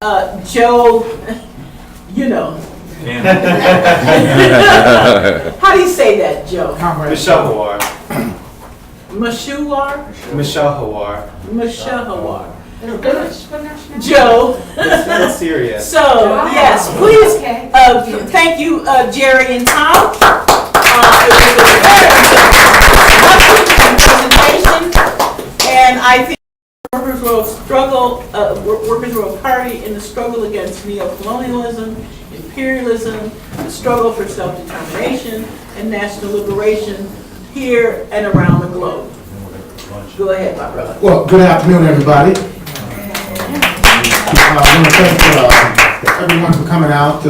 Joe, you know. How do you say that, Joe? Michelle Hawar. Mashular? Michelle Hawar. Michelle Hawar. Joe. It's serious. So, yes, please, thank you, Jerry and Tom. It was a very presentation, and I think workers will struggle, workers will party in the struggle against neo-colonialism, imperialism, the struggle for self-determination and national liberation here and around the globe. Go ahead, my brother. Well, good afternoon, everybody. I want to thank everyone for coming out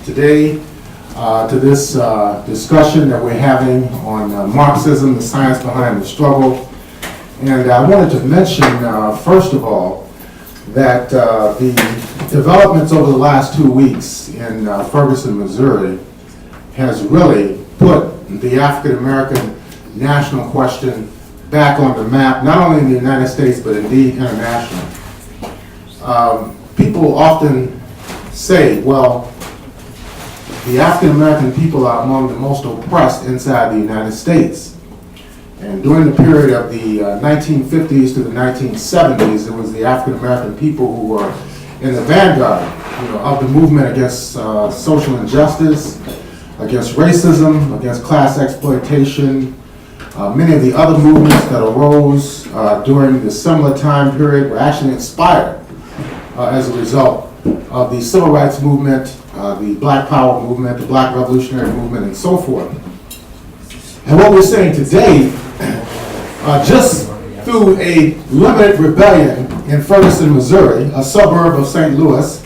today to this discussion that we're having on Marxism, the science behind the struggle. And I wanted to mention, first of all, that the developments over the last 2 weeks in Ferguson, Missouri, has really put the African American national question back on the map, not only in the United States, but indeed internationally. People often say, well, the African American people are among the most oppressed inside the United States. And during the period of the 1950s to the 1970s, it was the African American people who were in the vanguard, of the movement against social injustice, against racism, against class exploitation. Many of the other movements that arose during the similar time period were actually inspired as a result of the civil rights movement, the Black Power movement, the Black Revolutionary movement, and so forth. And what we're saying today, just through a limited rebellion in Ferguson, Missouri, a suburb of St. Louis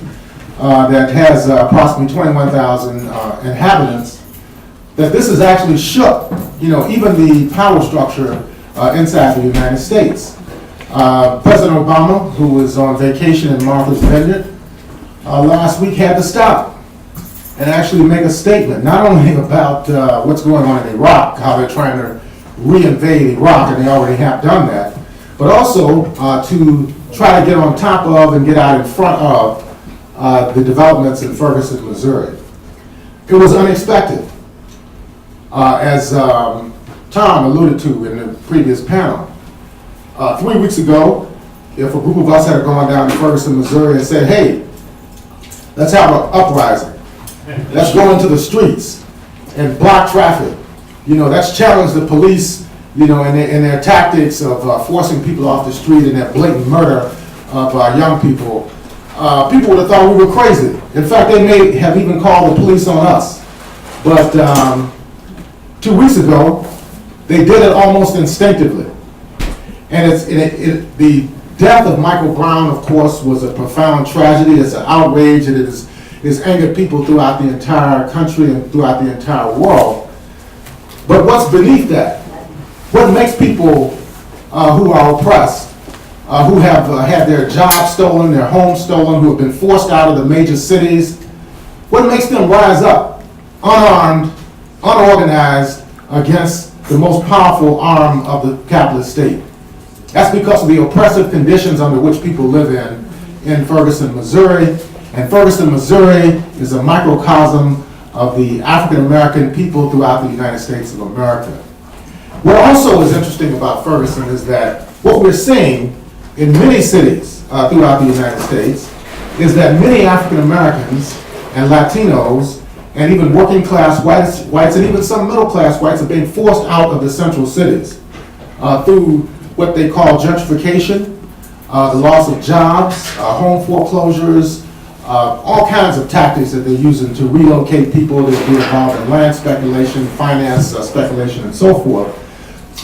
that has approximately 21,000 inhabitants, that this has actually shook, even the power structure inside the United States. President Obama, who was on vacation in Martha's Vineyard last week, had to stop and actually make a statement, not only about what's going on in Iraq, how they're trying to reinvade Iraq, and they already have done that, but also to try to get on top of and get out in front of the developments in Ferguson, Missouri. It was unexpected. As Tom alluded to in the previous panel, 3 weeks ago, if a group of us had gone down to Ferguson, Missouri and said, hey, let's have an uprising. Let's go into the streets and block traffic. Let's challenge the police, in their tactics of forcing people off the street and their blatant murder of young people. People would have thought we were crazy. In fact, they may have even called the police on us. But 2 weeks ago, they did it almost instinctively. And the death of Michael Brown, of course, was a profound tragedy. It's an outrage, and it has angered people throughout the entire country and throughout the entire world. But what's beneath that? What makes people who are oppressed, who have had their jobs stolen, their homes stolen, who have been forced out of the major cities, what makes them rise up, unarmed, unorganized, against the most powerful arm of the capitalist state? That's because of the oppressive conditions under which people live in Ferguson, Missouri. And Ferguson, Missouri is a microcosm of the African American people throughout the United States of America. What also is interesting about Ferguson is that what we're seeing in many cities throughout the United States is that many African Americans and Latinos and even working class whites and even some middle class whites are being forced out of the central cities through what they call gentrification, the loss of jobs, home foreclosures, all kinds of tactics that they're using to relocate people that be involved in land speculation, finance speculation, and so forth.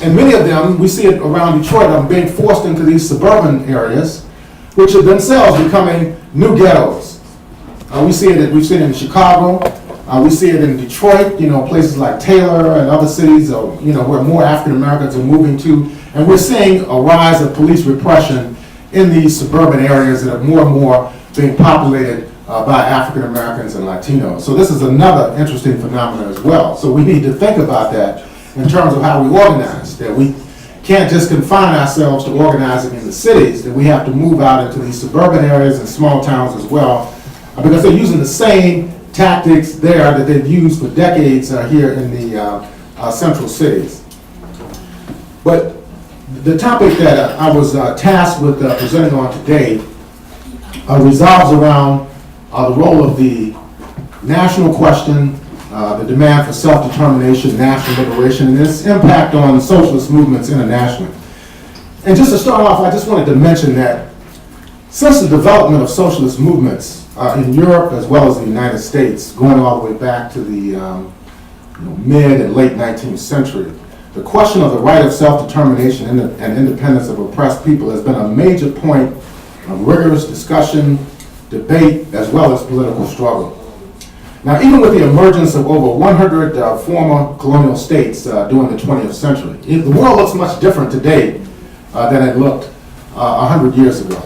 And many of them, we see it around Detroit, are being forced into these suburban areas, which are themselves becoming new ghettos. We've seen it in Chicago. We see it in Detroit, places like Taylor and other cities, where more African Americans are moving to. And we're seeing a rise of police repression in these suburban areas that are more and more being populated by African Americans and Latinos. So this is another interesting phenomenon as well. So we need to think about that in terms of how we organize, that we can't just confine ourselves to organizing in the cities, that we have to move out into these suburban areas and small towns as well, because they're using the same tactics there that they've used for decades here in the central cities. But the topic that I was tasked with presenting on today revolves around the role of the national question, the demand for self-determination, national liberation, and its impact on socialist movements internationally. And just to start off, I just wanted to mention that since the development of socialist movements in Europe as well as the United States, going all the way back to the mid and late 19th century, the question of the right of self-determination and independence of oppressed people has been a major point of rigorous discussion, debate, as well as political struggle. Now, even with the emergence of over 100 former colonial states during the 20th century, the world looks much different today than it looked 100 years ago,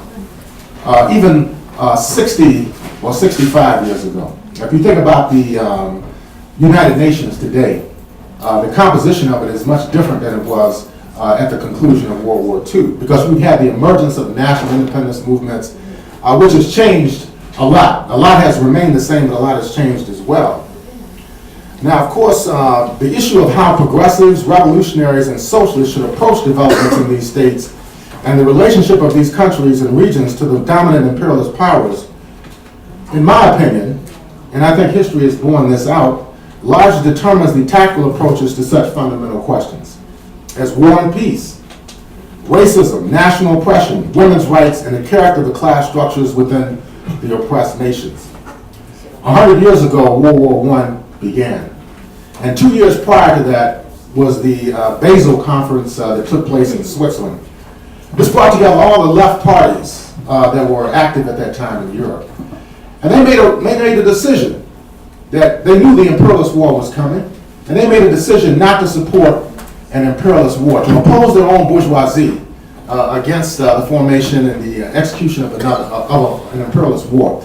even 60 or 65 years ago. If you think about the United Nations today, the composition of it is much different than it was at the conclusion of World War II, because we've had the emergence of national independence movements, which has changed a lot. A lot has remained the same, but a lot has changed as well. Now, of course, the issue of how progressives, revolutionaries, and socialists should approach developments in these states and the relationship of these countries and regions to the dominant imperialist powers, in my opinion, and I think history has borne this out, largely determines the tactical approaches to such fundamental questions as war and peace, racism, national oppression, women's rights, and the character of the class structures within the oppressed nations. 100 years ago, World War I began. And 2 years prior to that was the Basel Conference that took place in Switzerland. This brought together all the left parties that were active at that time in Europe. And they made a decision that they knew the imperialist war was coming, and they made a decision not to support an imperialist war, to oppose their own bourgeoisie against the formation and the execution of an imperialist war,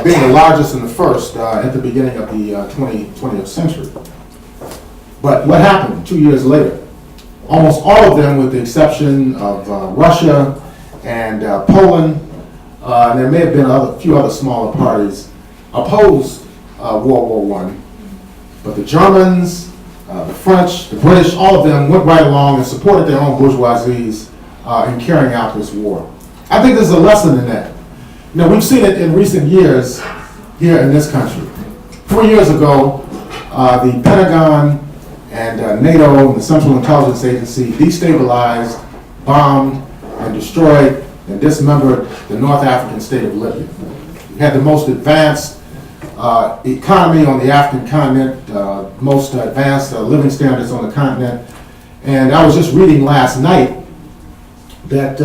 being the largest and the first at the beginning of the 20th century. But what happened 2 years later? Almost all of them, with the exception of Russia and Poland, and there may have been a few other smaller parties, opposed World War I. But the Germans, the French, the British, all of them went right along and supported their own bourgeoisies in carrying out this war. I think there's a lesson in that. You know, we've seen it in recent years here in this country. 4 years ago, the Pentagon and NATO and the Central Intelligence Agency destabilized, bombed, and destroyed and dismembered the North African state of Libya. We had the most advanced economy on the African continent, most advanced living standards on the continent. And I was just reading last night that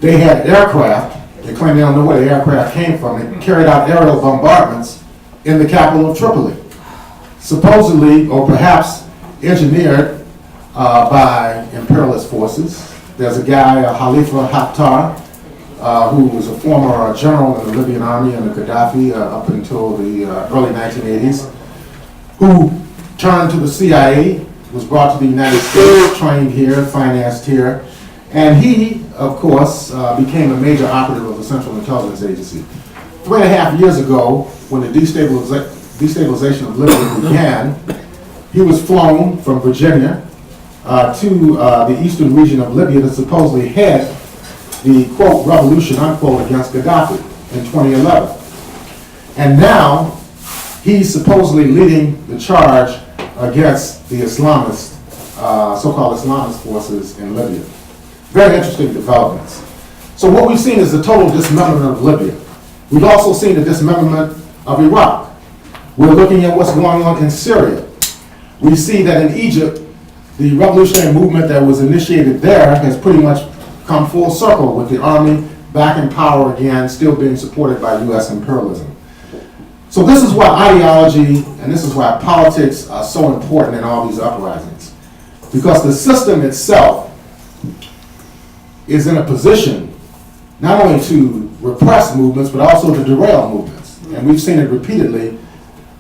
they had aircraft. They claim they don't know where the aircraft came from. They carried out aerial bombardments in the capital of Tripoli, supposedly or perhaps engineered by imperialist forces. There's a guy, Khalifa Haftar, who was a former general in the Libyan army under Gaddafi up until the early 1980s, who turned to the CIA, was brought to the United States, trained here, financed here, and he, of course, became a major operative of the Central Intelligence Agency. 3.5 years ago, when the destabilization of Libya began, he was flown from Virginia to the eastern region of Libya to supposedly head the, quote, revolution, unquote, against Gaddafi in 2011. And now, he's supposedly leading the charge against the Islamist, so-called Islamist forces in Libya. Very interesting developments. So what we've seen is the total dismemberment of Libya. We've also seen the dismemberment of Iraq. We're looking at what's going on in Syria. We see that in Egypt, the revolutionary movement that was initiated there has pretty much come full circle with the army back in power again, still being supported by U.S. imperialism. So this is why ideology and this is why politics are so important in all these uprisings. Because the system itself is in a position not only to repress movements, but also to derail movements. And we've seen it repeatedly,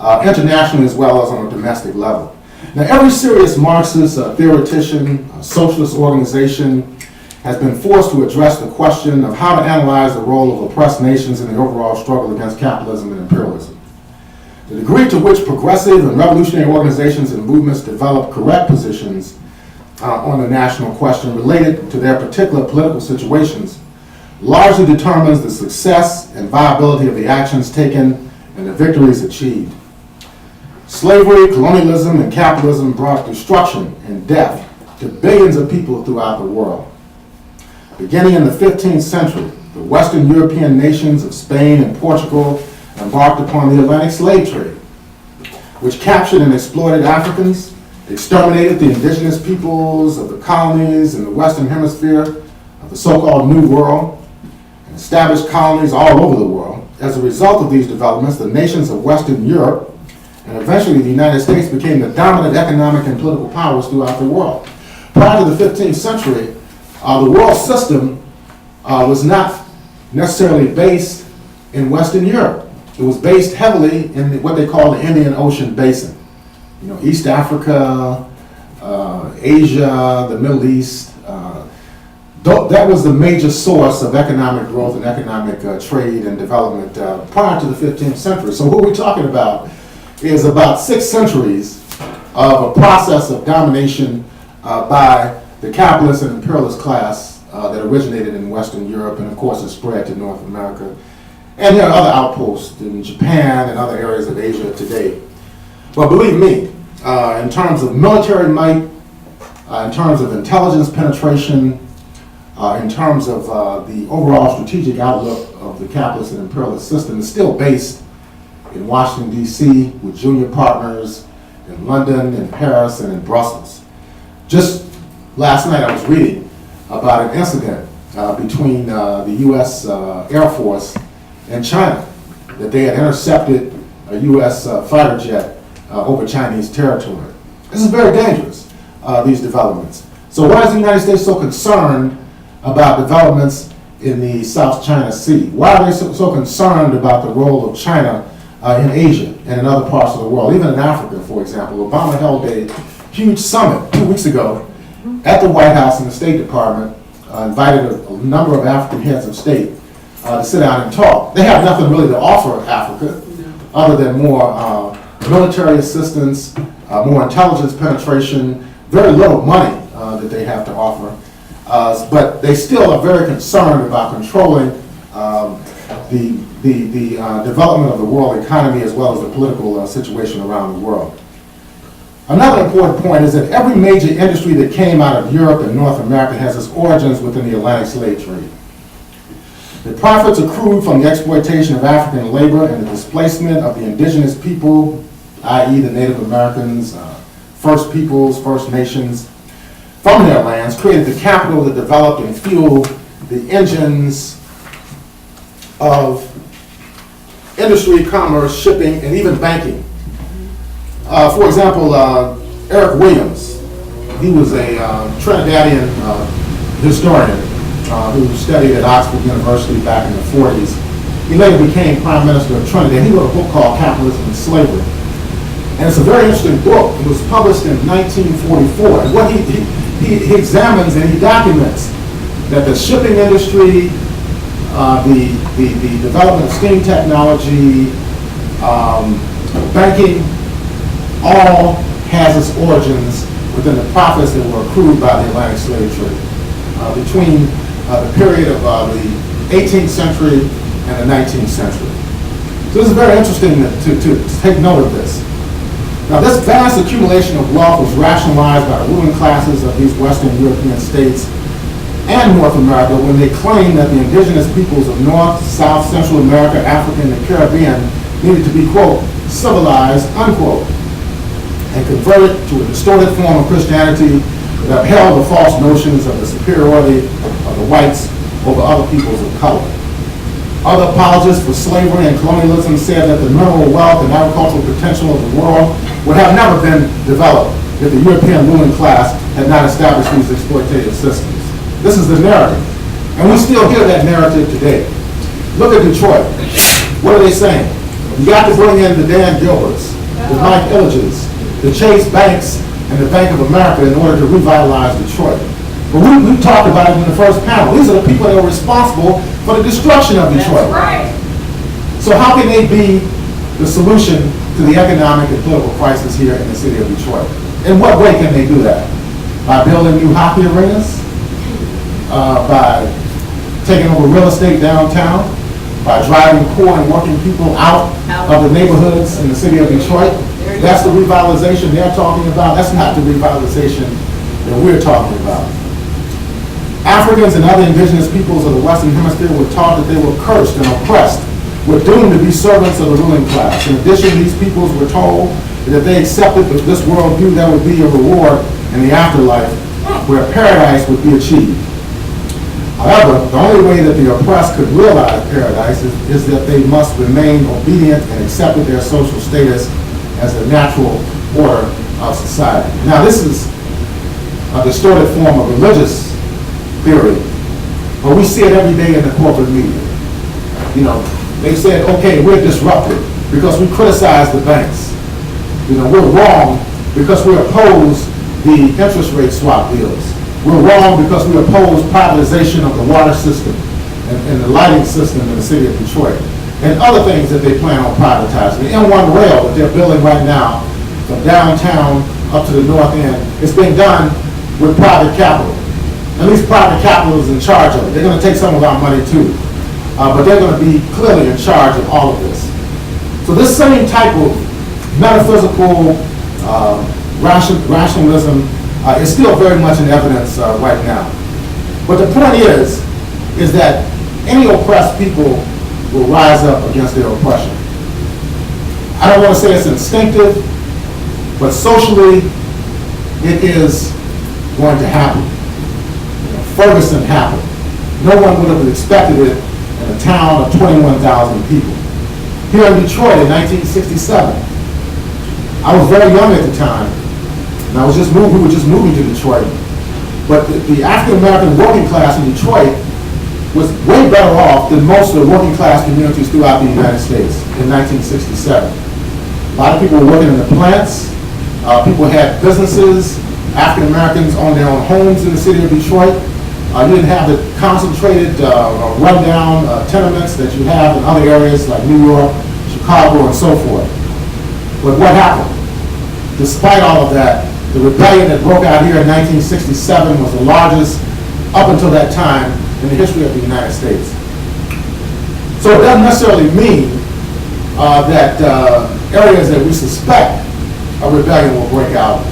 internationally as well as on a domestic level. Now, every serious Marxist theoretician, socialist organization has been forced to address the question of how to analyze the role of oppressed nations in the overall struggle against capitalism and imperialism. The degree to which progressive and revolutionary organizations and movements develop correct positions on the national question related to their particular political situations largely determines the success and viability of the actions taken and the victories achieved. Slavery, colonialism, and capitalism brought destruction and death to billions of people throughout the world. Beginning in the 15th century, the Western European nations of Spain and Portugal embarked upon the Atlantic slave trade, which captured and exploited Africans, exterminated the indigenous peoples of the colonies in the Western Hemisphere of the so-called New World, and established colonies all over the world. As a result of these developments, the nations of Western Europe and eventually the United States became the dominant economic and political powers throughout the world. Prior to the 15th century, the world system was not necessarily based in Western Europe. It was based heavily in what they call the Indian Ocean Basin. You know, East Africa, Asia, the Middle East. That was the major source of economic growth and economic trade and development prior to the 15th century. So what we're talking about is about 6 centuries of a process of domination by the capitalist and imperialist class that originated in Western Europe and of course has spread to North America. And there are other outposts in Japan and other areas of Asia today. But believe me, in terms of military might, in terms of intelligence penetration, in terms of the overall strategic outlook of the capitalist and imperialist system, is still based in Washington, D.C., with junior partners in London, in Paris, and in Brussels. Just last night I was reading about an incident between the U.S. Air Force and China, that they had intercepted a U.S. fighter jet over Chinese territory. This is very dangerous, these developments. So why is the United States so concerned about developments in the South China Sea? Why are they so concerned about the role of China in Asia and in other parts of the world, even in Africa, for example? Obama held a huge summit 2 weeks ago at the White House and the State Department, invited a number of African heads of state to sit down and talk. They have nothing really to offer Africa other than more military assistance, more intelligence penetration, very little money that they have to offer. But they still are very concerned about controlling the development of the world economy as well as the political situation around the world. Another important point is that every major industry that came out of Europe and North America has its origins within the Atlantic slave trade. The profits accrued from the exploitation of African labor and the displacement of the indigenous people, i.e. the Native Americans, First Peoples, First Nations, from their lands, created the capital that developed and fueled the engines of industry, commerce, shipping, and even banking. For example, Eric Williams, he was a Trinidadian historian who studied at Oxford University back in the 40s. He later became Prime Minister of Trinidad. He wrote a book called Capitalism and Slavery. And it's a very interesting book. It was published in 1944. And what he examines and he documents that the shipping industry, the development of steam technology, banking, all has its origins within the profits that were accrued by the Atlantic slave trade between the period of the 18th century and the 19th century. So this is very interesting to take note of this. Now, this vast accumulation of wealth was rationalized by the ruling classes of these Western European states and North America when they claimed that the indigenous peoples of North, South, Central America, Africa, and the Caribbean needed to be, quote, civilized, unquote, and converted to a distorted form of Christianity that upheld the false notions of the superiority of the whites over other peoples of color. Other apologists for slavery and colonialism said that the mineral wealth and agricultural potential of the world would have never been developed if the European ruling class had not established these exploitative systems. This is the narrative, and we still hear that narrative today. Look at Detroit. What are they saying? You got to bring in the Dan Gilberts, the Mike Illiges, the Chase banks and the Bank of America in order to revitalize Detroit. But we talked about it in the first panel. These are the people that are responsible for the destruction of Detroit. That's right. So how can they be the solution to the economic and political crisis here in the city of Detroit? In what way can they do that? By building new hockey arenas? By taking over real estate downtown? By driving poor and working people out of the neighborhoods in the city of Detroit? That's the revitalization they're talking about. That's not the revitalization that we're talking about. Africans and other indigenous peoples of the Western Hemisphere were taught that they were cursed and oppressed, were doomed to be servants of the ruling class. In addition, these peoples were told that if they accepted this worldview, there would be a reward in the afterlife where paradise would be achieved. However, the only way that the oppressed could realize paradise is that they must remain obedient and accept their social status as a natural order of society. Now, this is a distorted form of religious theory, but we see it every day in the corporate media. You know, they said, okay, we're disrupted because we criticize the banks. You know, we're wrong because we oppose the interest rate swap deals. We're wrong because we oppose privatization of the water system and the lighting system in the city of Detroit and other things that they plan on privatizing. The M1 rail that they're building right now from downtown up to the north end, it's being done with private capital. At least private capital is in charge of it. They're going to take some of our money too. But they're going to be clearly in charge of all of this. So this same type of metaphysical rationalism is still very much in evidence right now. But the point is that any oppressed people will rise up against their oppression. I don't want to say it's instinctive, but socially it is going to happen. Ferguson happened. No one would have expected it in a town of 21,000 people. Here in Detroit in 1967, I was very young at the time, and we were just moving to Detroit. But the African-American working class in Detroit was way better off than most of the working class communities throughout the United States in 1967. A lot of people were working in the plants. People had businesses. African-Americans owned their own homes in the city of Detroit. You didn't have the concentrated, rundown tenements that you have in other areas like New York, Chicago, and so forth. But what happened? Despite all of that, the rebellion that broke out here in 1967 was the largest up until that time in the history of the United States. So it doesn't necessarily mean that areas that we suspect a rebellion will break out,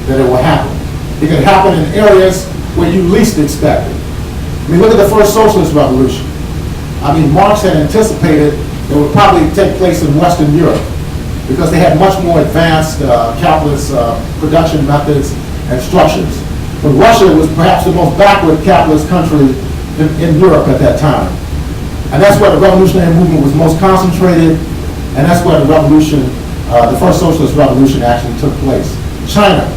that it will happen. It can happen in areas where you least expect it. I mean, look at the first socialist revolution. I mean, Marx had anticipated it would probably take place in Western Europe because they had much more advanced capitalist production methods and structures. But Russia was perhaps the most backward capitalist country in Europe at that time. And that's where the revolutionary movement was most concentrated, and that's where the revolution, the first socialist revolution actually took place. China,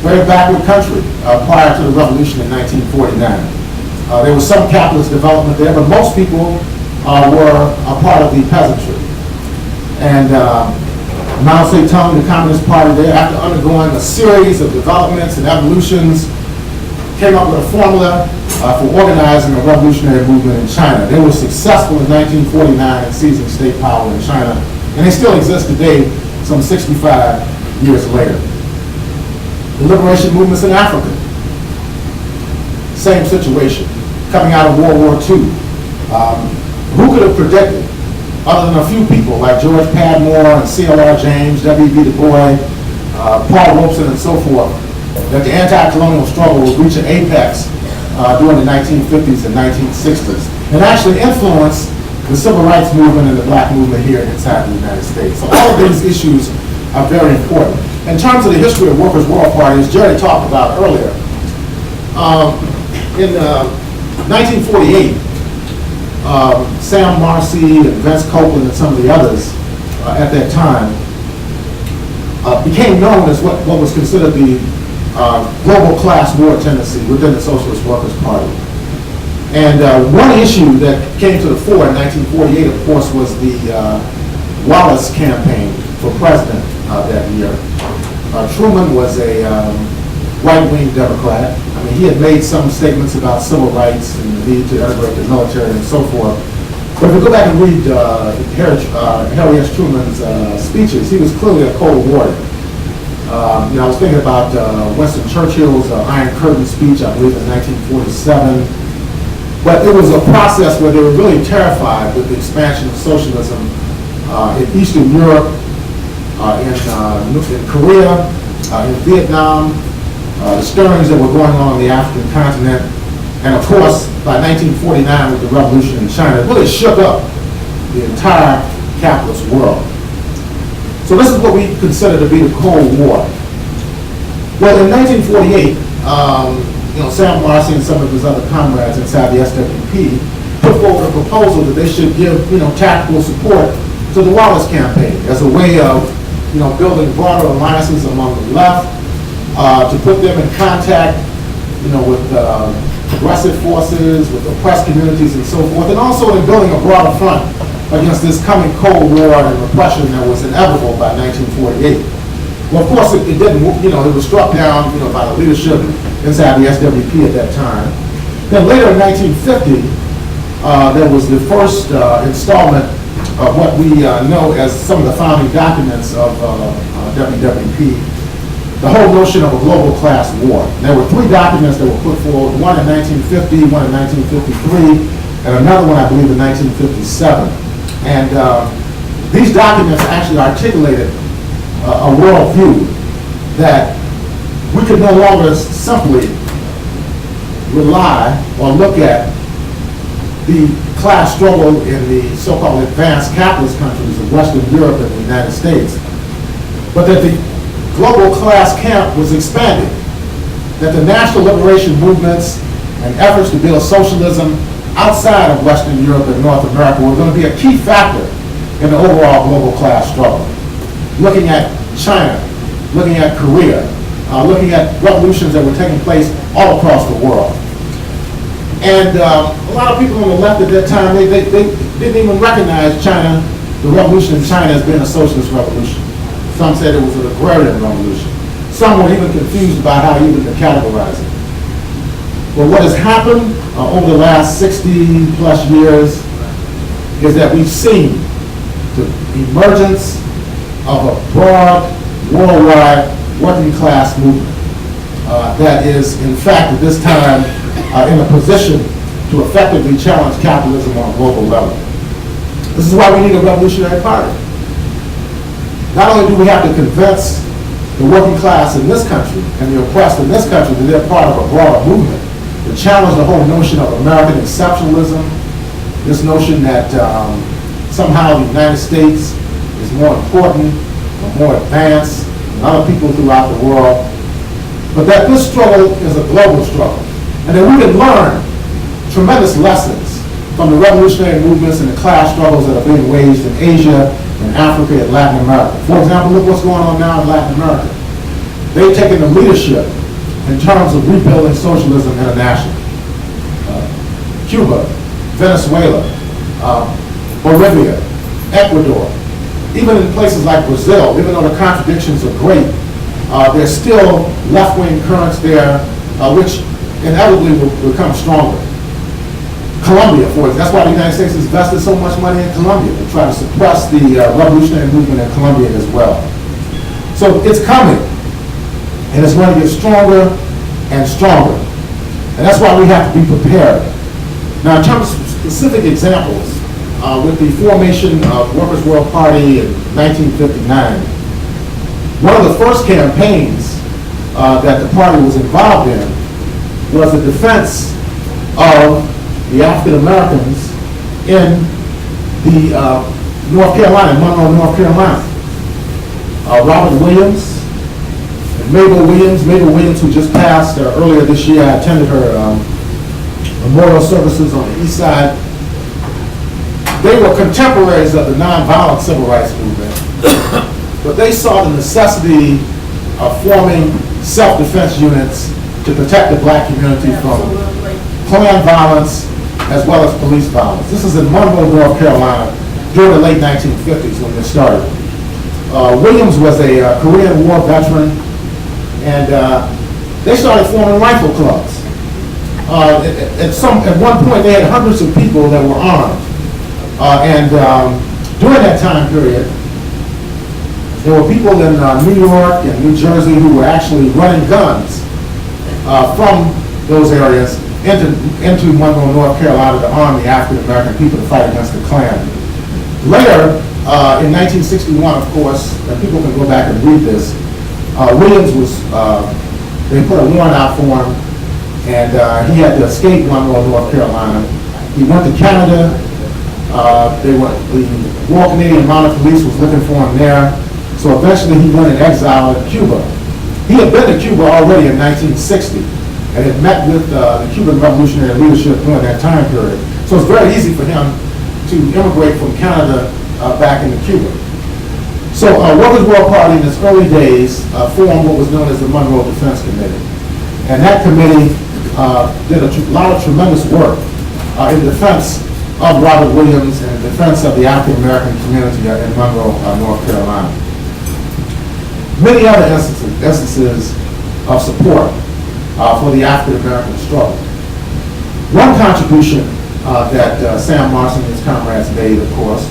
very backward country prior to the revolution in 1949. There was some capitalist development there, but most people were a part of the peasantry. And Mao Zedong, the Communist Party there, after undergoing a series of developments and evolutions, came up with a formula for organizing a revolutionary movement in China. They were successful in 1949 in seizing state power in China, and they still exist today, some 65 years later. The liberation movements in Africa, same situation, coming out of World War II. Who could have predicted, other than a few people like George Padmore and C.L.R. James, W.B. Du Bois, Paul Robeson, and so forth, that the anti-colonial struggle would reach an apex during the 1950s and 1960s, and actually influence the civil rights movement and the black movement here inside the United States. So all of these issues are very important. In terms of the history of workers' world parties, Jerry talked about earlier, in 1948, Sam Marcy and Vince Copeland and some of the others at that time became known as what was considered the global class war tendency within the Socialist Workers' Party. And one issue that came to the fore in 1948, of course, was the Wallace campaign for president that year. Truman was a right-wing Democrat. I mean, he had made some statements about civil rights and the need to integrate the military and so forth. But if you go back and read Harry S. Truman's speeches, he was clearly a Cold Warrior. I was thinking about Winston Churchill's Iron Curtain speech, I believe in 1947. But it was a process where they were really terrified with the expansion of socialism in Eastern Europe, in Korea, in Vietnam, the stirrings that were going on the African continent, and of course, by 1949 with the revolution in China, it really shook up the entire capitalist world. So this is what we consider to be the Cold War. Well, in 1948, Sam Marcy and some of his other comrades inside the SWP put forward a proposal that they should give, tactical support to the Wallace campaign as a way of, building broader alliances among the left, to put them in contact, with progressive forces, with oppressed communities and so forth, and also in building a broader front against this coming Cold War and repression that was inevitable by 1948. Well, of course, it didn't, it was struck down, by the leadership inside the SWP at that time. Then later in 1950, there was the first installment of what we know as some of the founding documents of WWP, the whole notion of a global class war. And there were three documents that were put forward, one in 1950, one in 1953, and another one, I believe, in 1957. And these documents actually articulated a worldview that we could no longer simply rely or look at the class struggle in the so-called advanced capitalist countries of Western Europe and the United States, but that the global class camp was expanding, that the national liberation movements and efforts to build socialism outside of Western Europe and North America were going to be a key factor in the overall global class struggle. Looking at China, looking at Korea, looking at revolutions that were taking place all across the world. And a lot of people on the left at that time, they didn't even recognize China, the revolution in China, as being a socialist revolution. Some said it was an agrarian revolution. Some were even confused about how even to categorize it. But what has happened over the last 60 plus years is that we've seen the emergence of a broad, worldwide, working class movement that is, in fact, at this time, in a position to effectively challenge capitalism on a global level. This is why we need a revolutionary party. Not only do we have to convince the working class in this country and the oppressed in this country that they're part of a broader movement to challenge the whole notion of American exceptionalism, this notion that somehow the United States is more important or more advanced than other people throughout the world, but that this struggle is a global struggle, and that we can learn tremendous lessons from the revolutionary movements and the class struggles that are being waged in Asia, in Africa, and Latin America. For example, look what's going on now in Latin America. They've taken the leadership in terms of rebuilding socialism internationally. Cuba, Venezuela, Bolivia, Ecuador, even in places like Brazil, even though the contradictions are great, there's still left-wing currents there, which inevitably will become stronger. Colombia, for example, that's why the United States has invested so much money in Colombia, to try to suppress the revolutionary movement in Colombia as well. So it's coming, and it's going to get stronger and stronger. And that's why we have to be prepared. Now, in terms of specific examples, with the formation of Workers' World Party in 1959, one of the first campaigns that the party was involved in was the defense of the African Americans in the North Carolina, Monroe, North Carolina. Robert Williams and Mabel Williams, who just passed earlier this year. I attended her memorial services on the east side. They were contemporaries of the nonviolent civil rights movement, but they saw the necessity of forming self-defense units to protect the black community from Klan violence as well as police violence. This is in Monroe, North Carolina, during the late 1950s when this started. Williams was a Korean War veteran, and they started forming rifle clubs. At one point, they had hundreds of people that were armed. During that time period, there were people in New York and New Jersey who were actually running guns from those areas into Monroe, North Carolina to arm the African American people to fight against the Klan. Later, in 1961, of course, and people can go back and read this, Williams they put a warrant out for him, and he had to escape Monroe, North Carolina. He went to Canada. The Royal Canadian Mounted Police was looking for him there. So eventually he went in exile in Cuba. He had been to Cuba already in 1960 and had met with the Cuban revolutionary leadership during that time period. So it's very easy for him to immigrate from Canada back into Cuba. So Workers' World Party in its early days formed what was known as the Monroe Defense Committee. And that committee did a lot of tremendous work in defense of Robert Williams and in defense of the African American community in Monroe, North Carolina. Many other instances of support for the African American struggle. One contribution that Sam Marson and his comrades made, of course,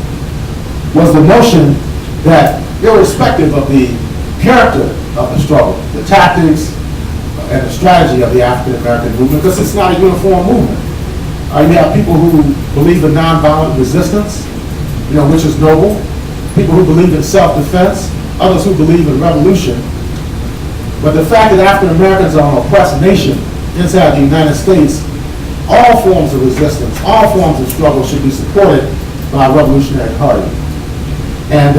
was the notion that irrespective of the character of the struggle, the tactics and the strategy of the African American movement, because it's not a uniform movement. You have people who believe in nonviolent resistance, which is noble, people who believe in self-defense, others who believe in revolution. But the fact that African Americans are an oppressed nation inside the United States, all forms of resistance, all forms of struggle should be supported by a revolutionary party. And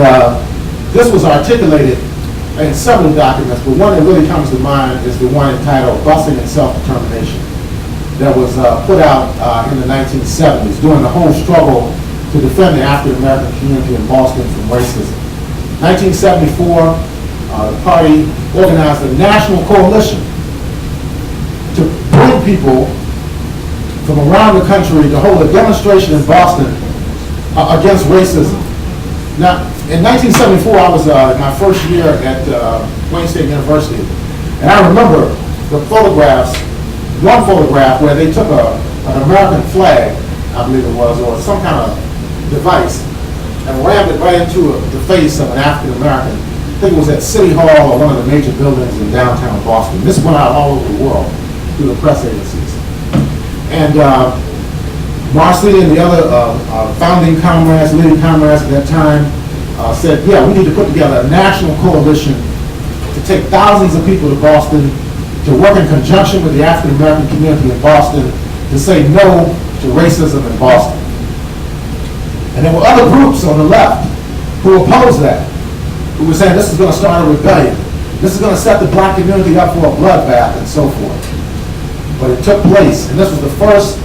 this was articulated in several documents, but one that really comes to mind is the one entitled Busing and Self-Determination that was put out in the 1970s during the whole struggle to defend the African American community in Boston from racism. 1974, the party organized a national coalition to bring people from around the country to hold a demonstration in Boston against racism. Now, in 1974, I was in my first year at Wayne State University, and I remember the photographs, one photograph where they took an American flag, I believe it was, or some kind of device, and rammed it right into the face of an African American. I think it was at City Hall or one of the major buildings in downtown Boston. This went out all over the world through the press agencies. And Marcy and the other founding comrades, leading comrades at that time, said, yeah, we need to put together a national coalition to take thousands of people to Boston, to work in conjunction with the African American community in Boston, to say no to racism in Boston. And there were other groups on the left who opposed that, who were saying this is going to start a rebellion. This is going to set the black community up for a bloodbath and so forth. But it took place, and this was the first,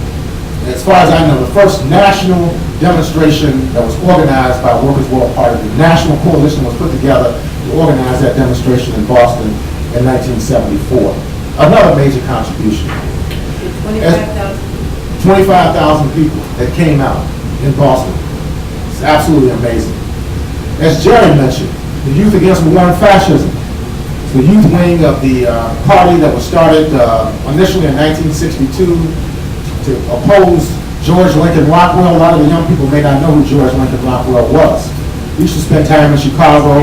as far as I know, the first national demonstration that was organized by Workers' World Party. The national coalition was put together to organize that demonstration in Boston in 1974. Another major contribution. 25,000 people that came out in Boston. It's absolutely amazing. As Jerry mentioned, the Youth Against War and Fascism. It's the youth wing of the party that was started initially in 1962 to oppose George Lincoln Rockwell. A lot of the young people may not know who George Lincoln Rockwell was. He used to spend time in Chicago.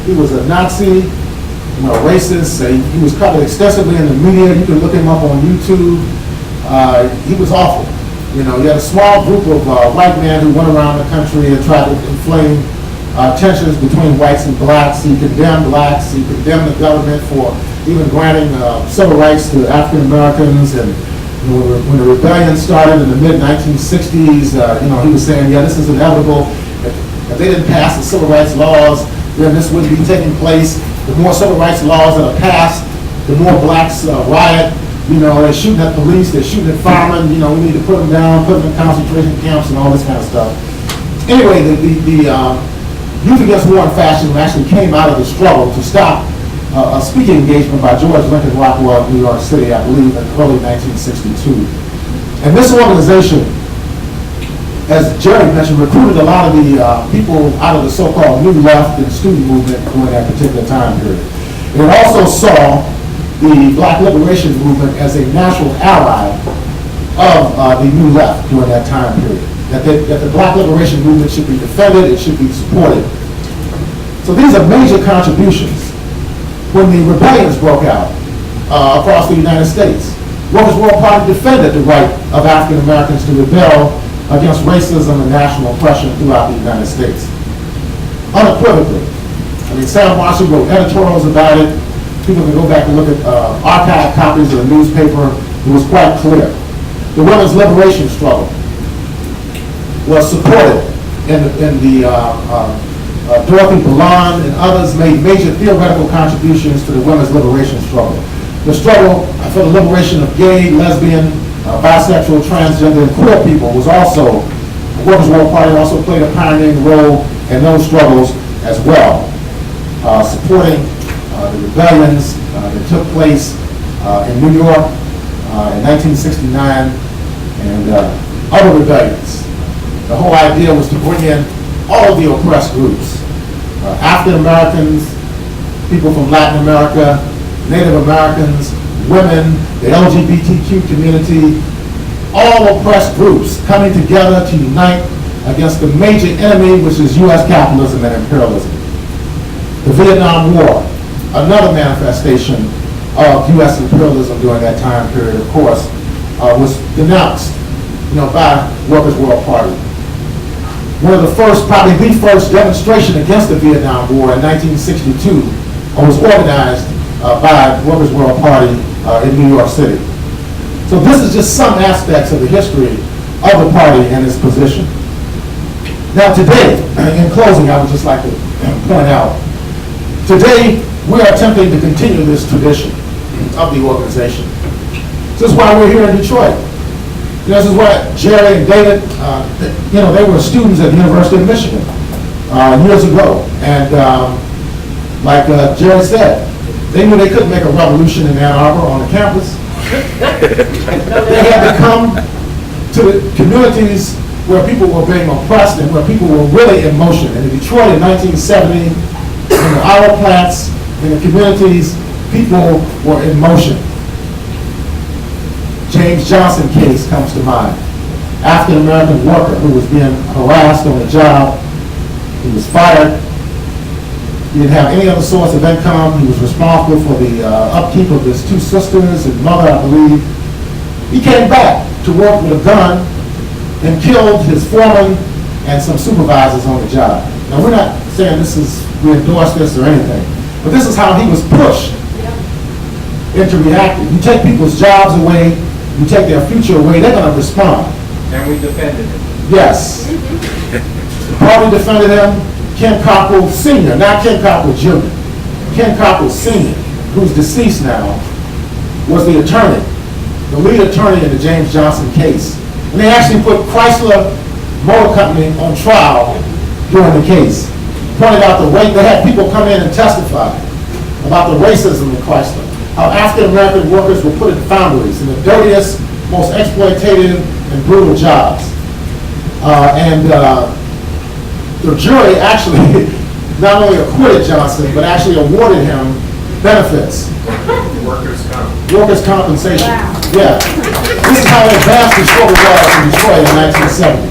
He was a Nazi, a racist. He was covered extensively in the media. You can look him up on YouTube. He was awful. You had a small group of white men who went around the country and tried to inflame tensions between whites and blacks. He condemned blacks. He condemned the government for even granting civil rights to African Americans. And when the rebellion started in the mid-1960s, he was saying, yeah, this is inevitable. If they didn't pass the civil rights laws, then this wouldn't be taking place. The more civil rights laws that are passed, the more blacks riot. They're shooting at police, they're shooting at firemen. We need to put them down, put them in concentration camps and all this kind of stuff. Anyway, the Youth Against War and Fascism actually came out of the struggle to stop a speaking engagement by George Lincoln Rockwell in New York City, I believe, in early 1962. And this organization as Jerry mentioned, recruited a lot of the people out of the so-called New Left and student movement during that particular time period. And it also saw the Black liberation movement as a natural ally of the New Left during that time period. That the Black liberation movement should be defended, it should be supported. So these are major contributions. When the rebellions broke out across the United States, Workers' World Party defended the right of African Americans to rebel against racism and national oppression throughout the United States. Unequivocally. I mean, Sam Marshall wrote editorials about it. People can go back and look at archived copies of the newspaper. It was quite clear. The women's liberation struggle was supported in the Dorothy Ballon and others made major theoretical contributions to the women's liberation struggle. The struggle for the liberation of gay, lesbian, bisexual, transgender, and queer people was also, the Workers' World Party also played a pioneering role in those struggles as well, supporting the rebellions that took place in New York in 1969 and other rebellions. The whole idea was to bring in all of the oppressed groups, African Americans, people from Latin America, Native Americans, women, the LGBTQ community, all oppressed groups coming together to unite against the major enemy, which is U.S. capitalism and imperialism. The Vietnam War, another manifestation of U.S. imperialism during that time period, of course, was denounced, by Workers' World Party. One of the first, probably the first demonstration against the Vietnam War in 1962 was organized by Workers' World Party in New York City. So this is just some aspects of the history of the party and its position. Now today, in closing, I would just like to point out, today we are attempting to continue this tradition of the organization. This is why we're here in Detroit. This is why Jerry and David, they were students at the University of Michigan years ago. And like Jerry said, they knew they couldn't make a revolution in Ann Arbor on the campus. They had to come to the communities where people were being oppressed and where people were really in motion. And in Detroit in 1970, in the auto plants, in the communities, people were in motion. James Johnson case comes to mind. African-American worker who was being harassed on the job. He was fired. He didn't have any other source of income. He was responsible for the upkeep of his two sisters and mother, I believe. He came back to work with a gun and killed his foreman and some supervisors on the job. Now, we're not saying we endorse this or anything, but this is how he was pushed into reacting. You take people's jobs away, you take their future away, they're going to respond. And we defended him. Yes. The party defended him. Ken Cockrell Sr., not Ken Cockrell Jr., Ken Cockrell Sr., who's deceased now, was the attorney, the lead attorney in the James Johnson case. And they actually put Chrysler Motor Company on trial during the case. Pointed out they had people come in and testify about the racism in Chrysler, how African-American workers were put in foundries in the dirtiest, most exploitative and brutal jobs. The jury actually not only acquitted Johnson, but actually awarded him benefits. Workers' compensation. Wow. Yeah. This is how advanced the struggle was in Detroit in 1970.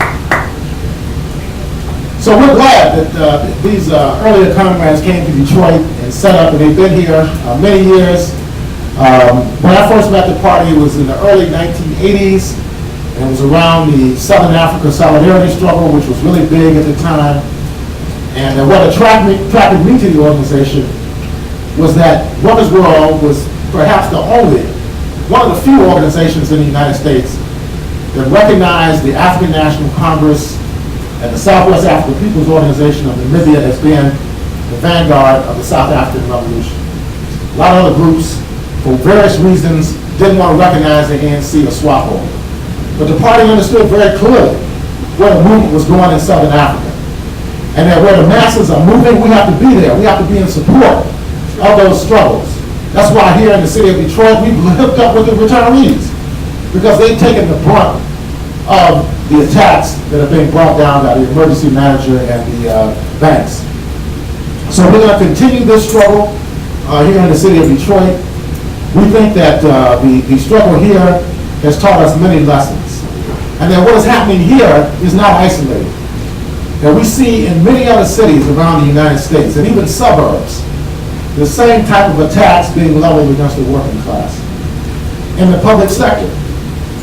So we're glad that these earlier comrades came to Detroit and set up, and they've been here many years. When I first met the party, it was in the early 1980s. And it was around the Southern Africa Solidarity struggle, which was really big at the time. And what attracted me to the organization was that Workers' World was perhaps one of the few organizations in the United States that recognized the African National Congress and the Southwest African People's Organization of Namibia as being the vanguard of the South African Revolution. A lot of other groups, for various reasons, didn't want to recognize the ANC or SWAPO. But the party understood very clearly where the movement was going in Southern Africa. And that where the masses are moving, we have to be there. We have to be in support of those struggles. That's why here in the city of Detroit, we've hooked up with the returnees, because they've taken the brunt of the attacks that are being brought down by the emergency manager and the banks. So we're going to continue this struggle here in the city of Detroit. We think that the struggle here has taught us many lessons, and that what is happening here is not isolated. That we see in many other cities around the United States and even suburbs the same type of attacks being leveled against the working class in the public sector.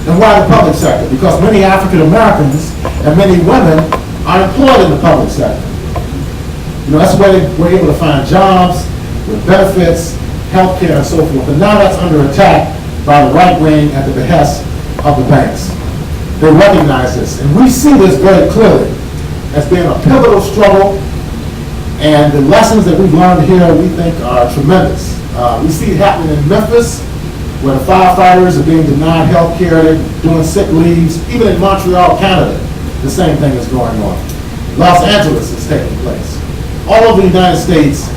And why the public sector? Because many African Americans and many women are employed in the public sector. You know, that's where we're able to find jobs with benefits, health care, and so forth. And now that's under attack by the right wing at the behest of the banks. They recognize this. And we see this very clearly as being a pivotal struggle. And the lessons that we've learned here, we think, are tremendous. We see it happening in Memphis, where the firefighters are being denied health care, they're doing sick leaves. Even in Montreal, Canada, the same thing is going on. Los Angeles is taking place. All over the United States,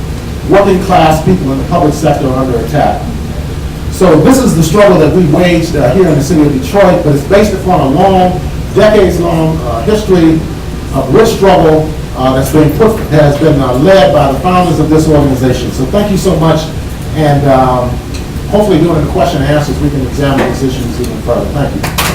working class people in the public sector are under attack. So this is the struggle that we waged here in the city of Detroit, but it's based upon a long, decades-long history of rich struggle that's been led by the founders of this organization. So thank you so much, and hopefully during the question and answers we can examine these issues even further. Thank you.